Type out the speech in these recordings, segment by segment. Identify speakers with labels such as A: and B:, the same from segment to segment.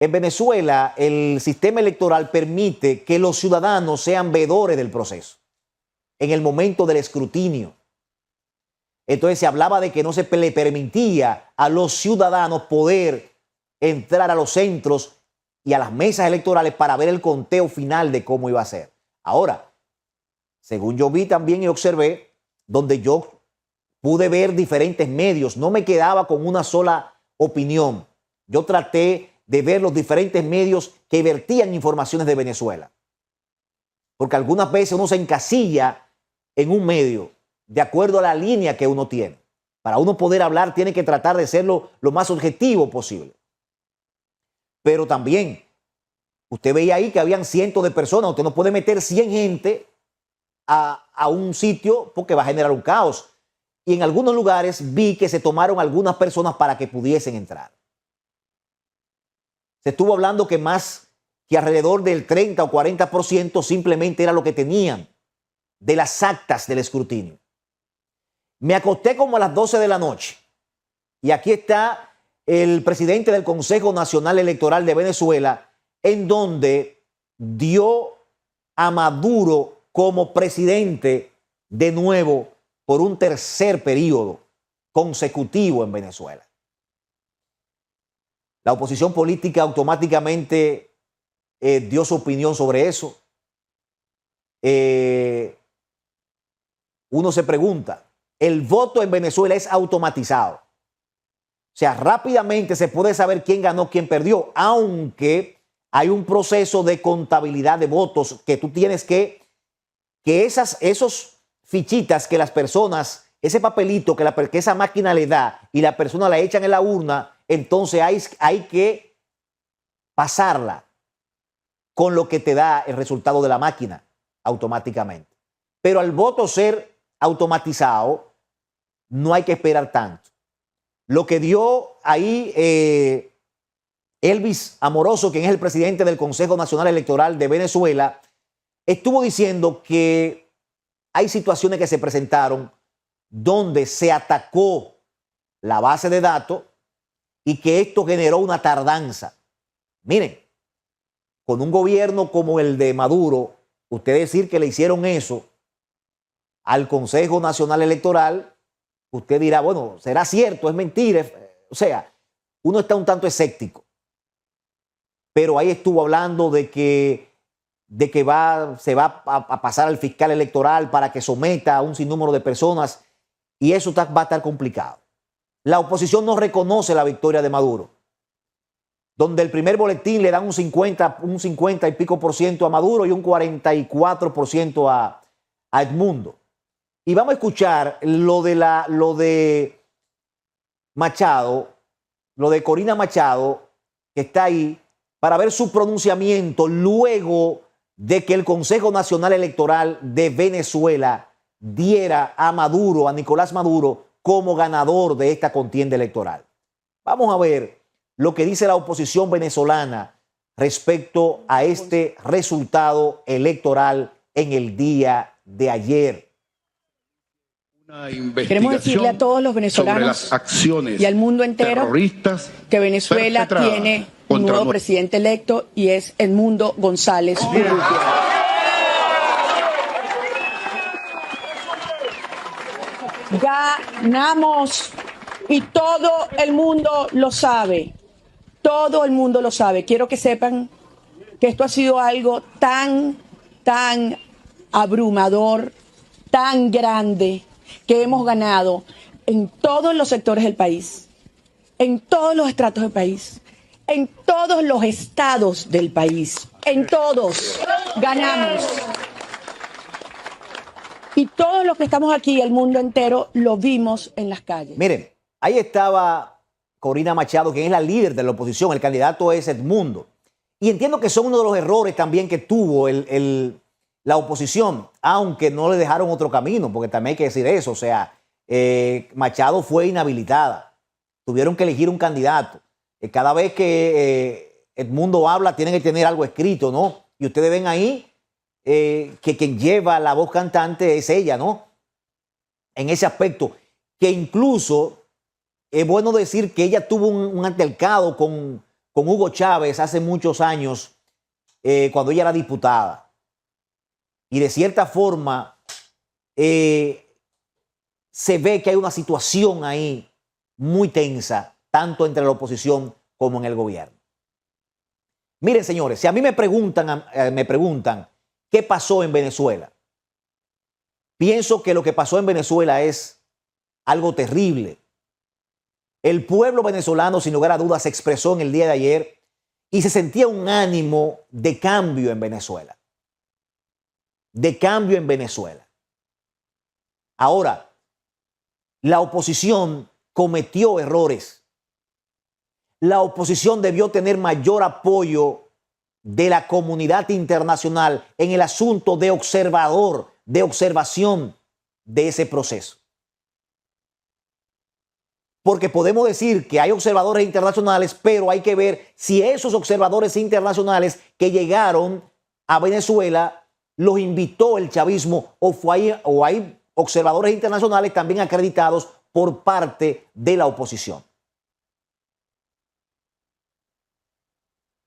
A: En Venezuela, el sistema electoral permite que los ciudadanos sean veedores del proceso en el momento del escrutinio. Entonces se hablaba de que no se le permitía a los ciudadanos poder entrar a los centros y a las mesas electorales para ver el conteo final de cómo iba a ser. Ahora, según yo vi también y observé, donde yo pude ver diferentes medios, no me quedaba con una sola opinión. Yo traté de ver los diferentes medios que vertían informaciones de Venezuela. Porque algunas veces uno se encasilla en un medio de acuerdo a la línea que uno tiene. Para uno poder hablar tiene que tratar de ser lo más objetivo posible. Pero también, usted veía ahí que habían cientos de personas. Usted no puede meter 100 gente a un sitio porque va a generar un caos. Y en algunos lugares vi que se tomaron algunas personas para que pudiesen entrar. Se estuvo hablando que más que alrededor del 30 o 40% simplemente era lo que tenían de las actas del escrutinio. Me acosté como a las 12 de la noche y aquí está el presidente del Consejo Nacional Electoral de Venezuela, en donde dio a Maduro como presidente de nuevo por un tercer periodo consecutivo en Venezuela. La oposición política automáticamente dio su opinión sobre eso. Uno se pregunta, el voto en Venezuela es automatizado. O sea, rápidamente se puede saber quién ganó, quién perdió, aunque hay un proceso de contabilidad de votos que tú tienes que esos fichitas que las personas, ese papelito que esa máquina le da y la persona la echan en la urna, entonces hay que pasarla con lo que te da el resultado de la máquina automáticamente. Pero al voto ser automatizado, no hay que esperar tanto. Lo que dio ahí Elvis Amoroso, quien es el presidente del Consejo Nacional Electoral de Venezuela, estuvo diciendo que hay situaciones que se presentaron donde se atacó la base de datos y que esto generó una tardanza. Miren, con un gobierno como el de Maduro, usted decir que le hicieron eso al Consejo Nacional Electoral, usted dirá, bueno, ¿será cierto? ¿Es mentira? O sea, uno está un tanto escéptico. Pero ahí estuvo hablando de que se va a pasar al fiscal electoral para que someta a un sinnúmero de personas y eso va a estar complicado. La oposición no reconoce la victoria de Maduro, donde el primer boletín le dan un 50 y pico por ciento a Maduro y un 44% a Edmundo. Y vamos a escuchar lo de Machado, lo de Corina Machado, que está ahí, para ver su pronunciamiento luego de que el Consejo Nacional Electoral de Venezuela diera a Maduro, a Nicolás Maduro, como ganador de esta contienda electoral. Vamos a ver lo que dice la oposición venezolana respecto a este resultado electoral en el día de ayer.
B: Queremos decirle a todos los venezolanos y al mundo entero que Venezuela tiene un nuevo presidente electo y es Edmundo González Urrutia. Ganamos y todo el mundo lo sabe. Todo el mundo lo sabe. Quiero que sepan que esto ha sido algo tan abrumador, tan grande, que hemos ganado en todos los sectores del país, en todos los estratos del país, en todos los estados del país, en todos ganamos. Y todos los que estamos aquí, el mundo entero, lo vimos en las calles.
A: Miren, ahí estaba Corina Machado, quien es la líder de la oposición, el candidato es Edmundo. Y entiendo que son uno de los errores también que tuvo la oposición, aunque no le dejaron otro camino, porque también hay que decir eso, o sea, Machado fue inhabilitada, tuvieron que elegir un candidato. Cada vez que Edmundo habla, tienen que tener algo escrito, ¿no? Y ustedes ven ahí que quien lleva la voz cantante es ella, ¿no? En ese aspecto, que incluso es bueno decir que ella tuvo un altercado con con Hugo Chávez hace muchos años, cuando ella era diputada. Y de cierta forma se ve que hay una situación ahí muy tensa, tanto entre la oposición como en el gobierno. Miren, señores, si a mí me preguntan qué pasó en Venezuela, pienso que lo que pasó en Venezuela es algo terrible. El pueblo venezolano, sin lugar a dudas, se expresó en el día de ayer y se sentía un ánimo de cambio en Venezuela. De cambio en Venezuela. Ahora, la oposición cometió errores. La oposición debió tener mayor apoyo de la comunidad internacional en el asunto de observador, de observación de ese proceso. Porque podemos decir que hay observadores internacionales, pero hay que ver si esos observadores internacionales que llegaron a Venezuela los invitó el chavismo o hay observadores internacionales también acreditados por parte de la oposición.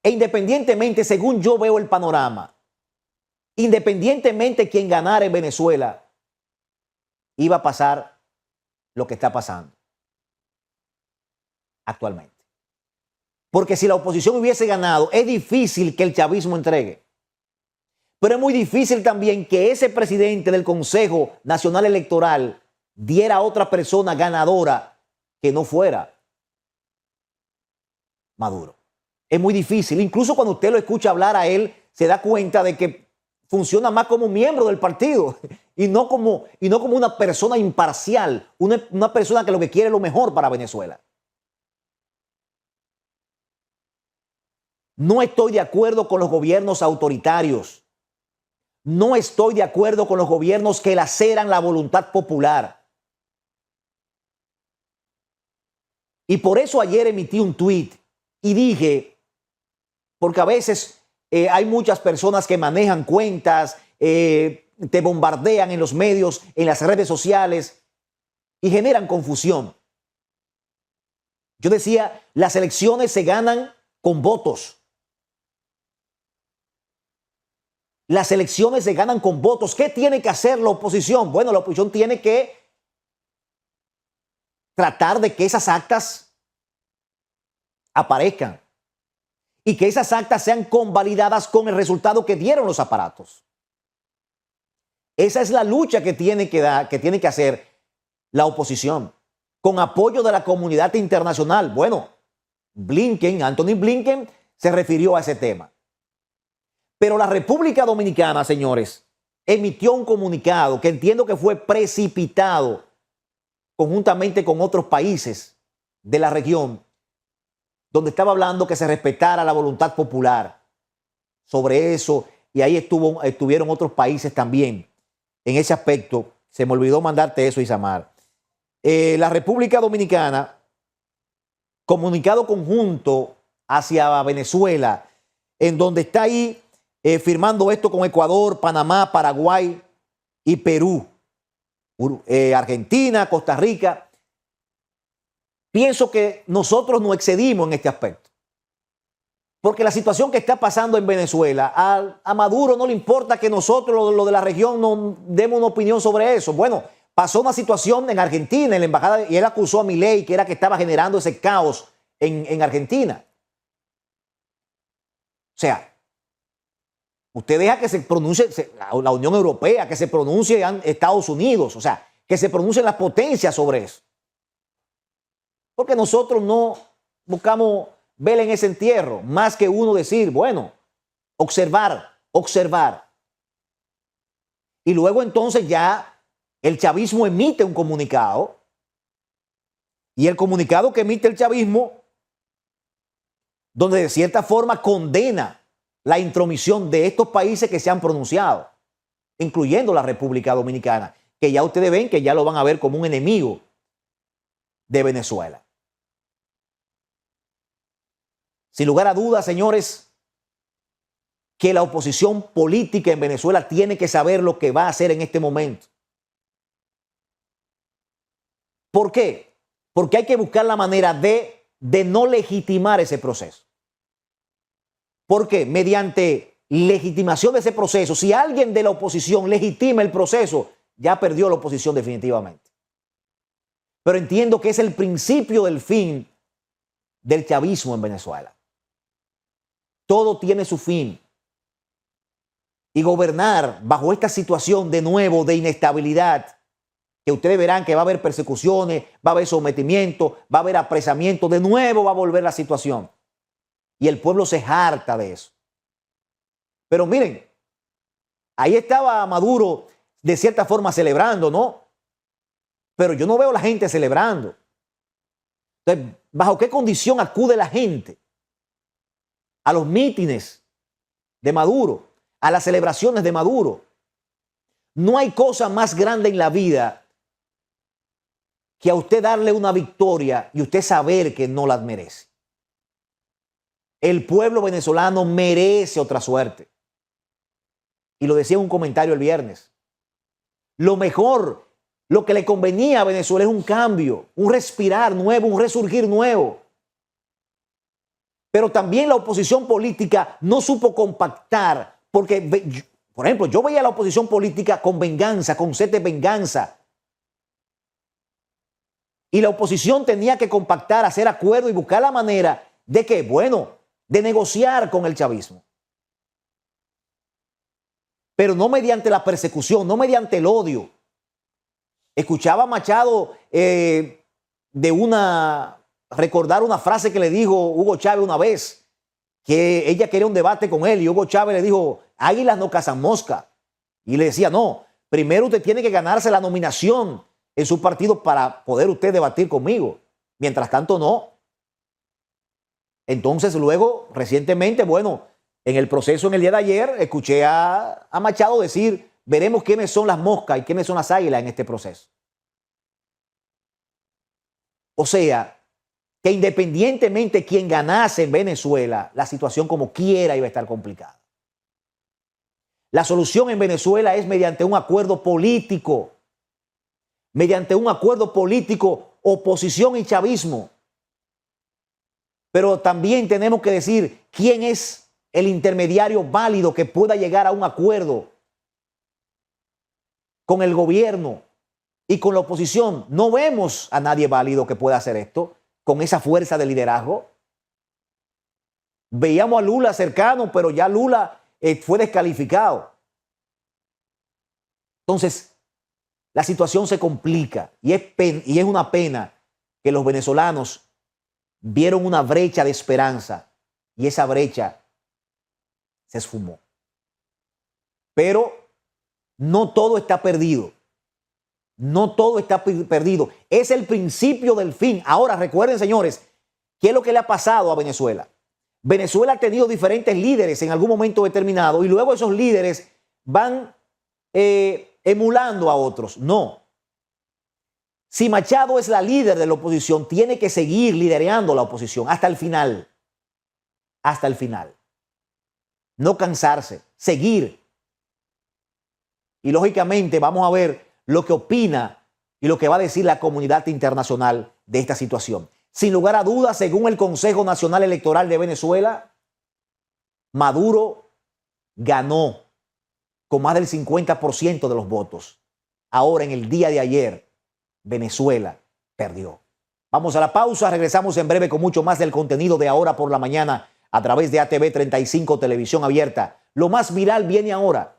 A: E independientemente, según yo veo el panorama, independientemente quien ganara en Venezuela, iba a pasar lo que está pasando actualmente. Porque si la oposición hubiese ganado, es difícil que el chavismo entregue. Pero es muy difícil también que ese presidente del Consejo Nacional Electoral diera a otra persona ganadora que no fuera Maduro. Es muy difícil. Incluso cuando usted lo escucha hablar a él, se da cuenta de que funciona más como miembro del partido y no como una persona imparcial, una persona que lo que quiere es lo mejor para Venezuela. No estoy de acuerdo con los gobiernos autoritarios. No estoy de acuerdo con los gobiernos que laceran la voluntad popular. Y por eso ayer emití un tuit y dije, porque a veces hay muchas personas que manejan cuentas, te bombardean en los medios, en las redes sociales y generan confusión. Yo decía, las elecciones se ganan con votos. Las elecciones se ganan con votos. ¿Qué tiene que hacer la oposición? Bueno, la oposición tiene que tratar de que esas actas aparezcan y que esas actas sean convalidadas con el resultado que dieron los aparatos. Esa es la lucha que tiene que hacer la oposición, con apoyo de la comunidad internacional. Bueno, Anthony Blinken se refirió a ese tema. Pero la República Dominicana, señores, emitió un comunicado que entiendo que fue precipitado conjuntamente con otros países de la región, donde estaba hablando que se respetara la voluntad popular sobre eso, y ahí estuvieron otros países también en ese aspecto. Se me olvidó mandarte eso, Isamar. La República Dominicana, comunicado conjunto hacia Venezuela, en donde está ahí firmando esto con Ecuador, Panamá, Paraguay y Perú, Argentina, Costa Rica. Pienso que nosotros nos excedimos en este aspecto. Porque la situación que está pasando en Venezuela, a Maduro no le importa que nosotros, lo de la región, no demos una opinión sobre eso. Bueno, pasó una situación en Argentina, en la embajada, y él acusó a Milei, que era que estaba generando ese caos en Argentina. O sea, usted deja que se pronuncie la Unión Europea, que se pronuncie Estados Unidos, o sea, que se pronuncien las potencias sobre eso. Porque nosotros no buscamos ver en ese entierro, más que uno decir, bueno, observar. Y luego entonces ya el chavismo emite un comunicado, y el comunicado que emite el chavismo, donde de cierta forma condena la intromisión de estos países que se han pronunciado, incluyendo la República Dominicana, que ya ustedes ven que ya lo van a ver como un enemigo de Venezuela. Sin lugar a dudas, señores, que la oposición política en Venezuela tiene que saber lo que va a hacer en este momento. ¿Por qué? Porque hay que buscar la manera de no legitimar ese proceso. ¿Por qué? Mediante legitimación de ese proceso. Si alguien de la oposición legitima el proceso, ya perdió la oposición definitivamente. Pero entiendo que es el principio del fin del chavismo en Venezuela. Todo tiene su fin. Y gobernar bajo esta situación de nuevo de inestabilidad, que ustedes verán que va a haber persecuciones, va a haber sometimiento, va a haber apresamiento, de nuevo va a volver la situación. Y el pueblo se harta de eso. Pero miren, ahí estaba Maduro de cierta forma celebrando, ¿no? Pero yo no veo a la gente celebrando. Entonces, ¿bajo qué condición acude la gente a los mítines de Maduro, a las celebraciones de Maduro? No hay cosa más grande en la vida que a usted darle una victoria y usted saber que no la merece. El pueblo venezolano merece otra suerte. Y lo decía en un comentario el viernes. Lo mejor, lo que le convenía a Venezuela es un cambio, un respirar nuevo, un resurgir nuevo. Pero también la oposición política no supo compactar, porque, por ejemplo, yo veía a la oposición política con venganza, con sed de venganza. Y la oposición tenía que compactar, hacer acuerdo y buscar la manera de que, bueno, de negociar con el chavismo. Pero no mediante la persecución, no mediante el odio. Escuchaba a Machado recordar una frase que le dijo Hugo Chávez una vez, que ella quería un debate con él y Hugo Chávez le dijo, águilas no cazan mosca. Y le decía, no, primero usted tiene que ganarse la nominación en su partido para poder usted debatir conmigo. Mientras tanto, no. Entonces, luego, recientemente, bueno, en el proceso en el día de ayer, escuché a Machado decir, veremos quiénes son las moscas y quiénes son las águilas en este proceso. O sea, que independientemente quien ganase en Venezuela, la situación como quiera iba a estar complicada. La solución en Venezuela es mediante un acuerdo político. Mediante un acuerdo político, oposición y chavismo. Pero también tenemos que decir quién es el intermediario válido que pueda llegar a un acuerdo con el gobierno y con la oposición. No vemos a nadie válido que pueda hacer esto con esa fuerza de liderazgo. Veíamos a Lula cercano, pero ya Lula fue descalificado. Entonces, la situación se complica y es una pena que los venezolanos vieron una brecha de esperanza y esa brecha se esfumó. Pero no todo está perdido. No todo está perdido. Es el principio del fin. Ahora recuerden, señores, ¿qué es lo que le ha pasado a Venezuela? Venezuela ha tenido diferentes líderes en algún momento determinado y luego esos líderes van emulando a otros. No. Si Machado es la líder de la oposición, tiene que seguir liderando la oposición hasta el final. Hasta el final. No cansarse, seguir. Y lógicamente vamos a ver lo que opina y lo que va a decir la comunidad internacional de esta situación. Sin lugar a dudas, según el Consejo Nacional Electoral de Venezuela, Maduro ganó con más del 50% de los votos. Ahora, en el día de ayer, Venezuela perdió. Vamos a la pausa, regresamos en breve con mucho más del contenido de Ahora por la Mañana a través de ATV 35 Televisión Abierta. Lo más viral viene ahora.